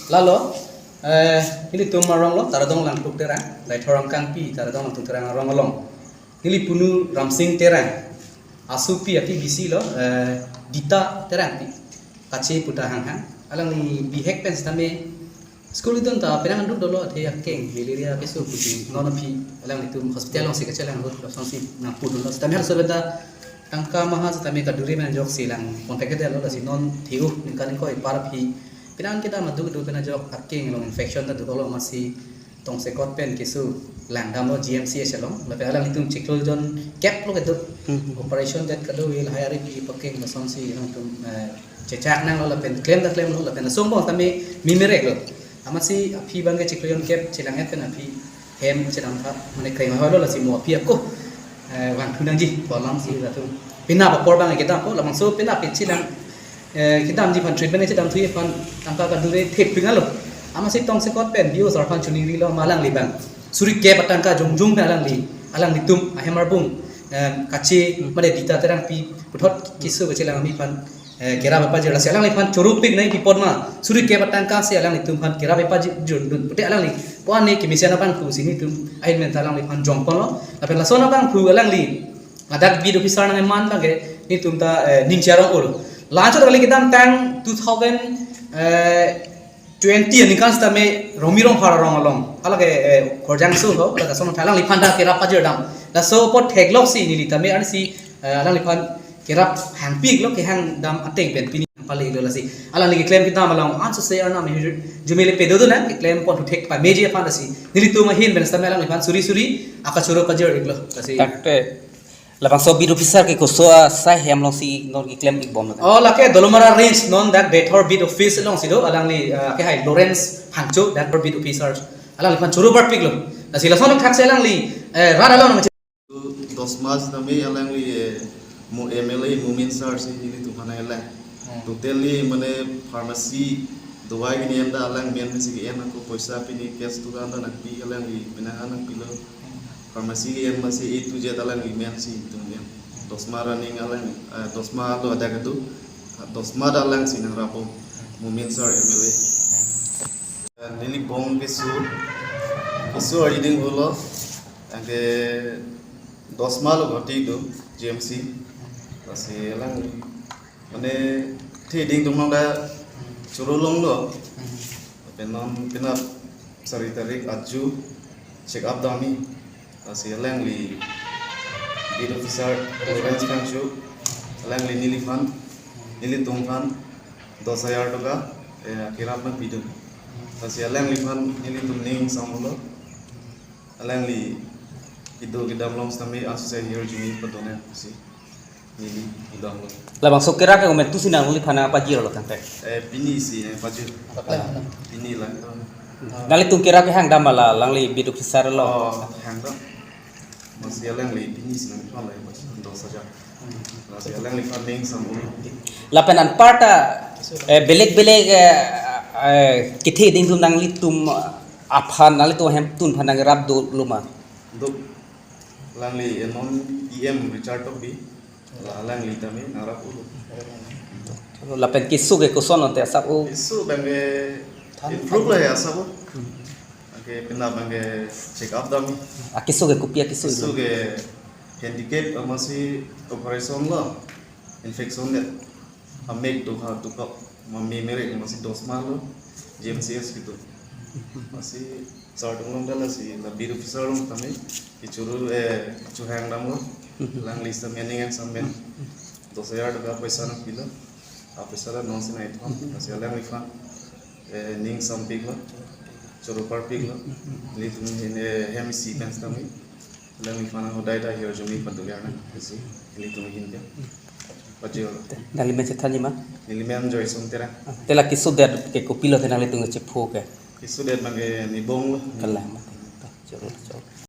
Lalo ini tu marong lo taradong lang tuk terang lai thorang kang pi taradong lang tuk terang rong along ini punu ramsing terang asupi aki bisi lo dita terang pi kace puta hang hang alang ni bihek pens tame school itu ta penang duk dolo the yakeng malaria kesu puti nono pi alang itu hospital long sikache lang hot sonsi na pudu lo tame har sebeda tangka maha tame kaduri men jok silang kontak ke lo si non thiu nikan ko ipar pi Pinang kita madu du pina jok aking long infection ta du lo masih tong sekot pen kisu lang dam lo GMC selong la pe alang itum chiklol jon cap lo ketu operation that kadu il hayari pi paking mason si long tum cecak nang lo la pen claim lo la pen song bong tami mimerek lo amasi api bangge chiklol jon cap chilang pen api hem chilang tha mane kreng ha lo la si mo api ko wan thunang ji bolam si la tu pina ba por bang kita ko la mangso pina pi chilang kita amji pan treatment itu dalam tuh pan angka kadure thek pingal lo ama si tong sekot pen bio sarpan chuni ri lo malang libang suri ke patangka jongjong pe alang li tum ahemar bung kaci made dita terang pi puthot kisu bechelang mi pan kera bapa jera si alang li pan chorupik nai pi podma suri ke patangka si alang li tum pan kera bapa jundun pute alang li puan ne kimisiana pan ku sini tum ain men talang li pan jongpon lo tapi lasona pan ku alang li adak bidu pisar nang man bangge ni tum ta ning charong ul Lanjut kali kita tang 2020 ni kan stame romirong para rong along ala ke korjang su ho la sono thalang lipanda kera pajer dam la so pot heglok si ni litame an si alang lipan kera hang pig lo ke hang dam ateng pen pini pali lo la si ala ni claim kita malang an so se ana me jumele pedo do na claim pot thek pa meje pa si ni tu ma hin ben stame alang lipan suri akachoro pajer iglo la si takte Lapang so bid officer ke ko so sai hem long si non ki claim ik bom oh la ke dolomara range non that better bid officer long si do alang ni ke hai Lawrence Hangcho that bid officer alang li pan churu bar pik lo la si la son thak se alang li ra along dos mas tami alang li mu MLA mumin sar si ini tu mana alang totally mane pharmacy dawai ni anda alang men si en ko paisa pini kes tu anda nak pi alang li menahan pilo Farmasi yang masih itu je talang imen si itu dia. Dosma running alang, dosma lo ada gitu. Dosma dalang si nang rapo. Mumin sar MLA. Nili bong kesu hari ding bolo. Angke dosma lo goti itu GMC. Masih alang. Mana ti ding tumang da curulong lo. Penap sari tarik aju check up dami. Masih alang li bid officer Lawrence Hangcho alang li nili tungfan 10,000 toka kirap na pidum masih alang li fan nili tumning samulo alang li itu gidam long stami asu saya here jumi padone si nili idam lo Labang so kira ke umet tu sinang li phana pajir lo tante pini si pajir pini lah Nali tung kira ke hang damala lang li bid officer lo hang dam masih alang li pini si nang phana lah mas untuk saja masih alang li funding samulo Lapenan parta beleg kithe ding tum nang li tum aphan nali to hem tun phanang rap do luma Duk lang li non EM Richard Tobi lang li tami narap ulo Lapen kisu ke kuson te sak u isu bangge improve lah ya sabo ke pindah bangge check up dami akisu ke kupia kisu isu ke handicap masih operation lah infection net ameg tu ha tu kap mami merek masih dos malo GMCS gitu masih sort ulung dala si lebih officer ulung kami dicuru cuhang dam lo lang lista mening yang samben 10,000 toka paisa nak pila apa salah non sinai tu masih alang refund ning samping lo curu parpik lo li tu ini hemisi pens kami lang refund ho dai here jumi paduliana si li tu hin dia pajil nali me chetani ma nilimen joy suntera tela kisu der ke kupilo te nali tu ngeche phu ke isu det bangge ni bong lo kalah mati. Jauh.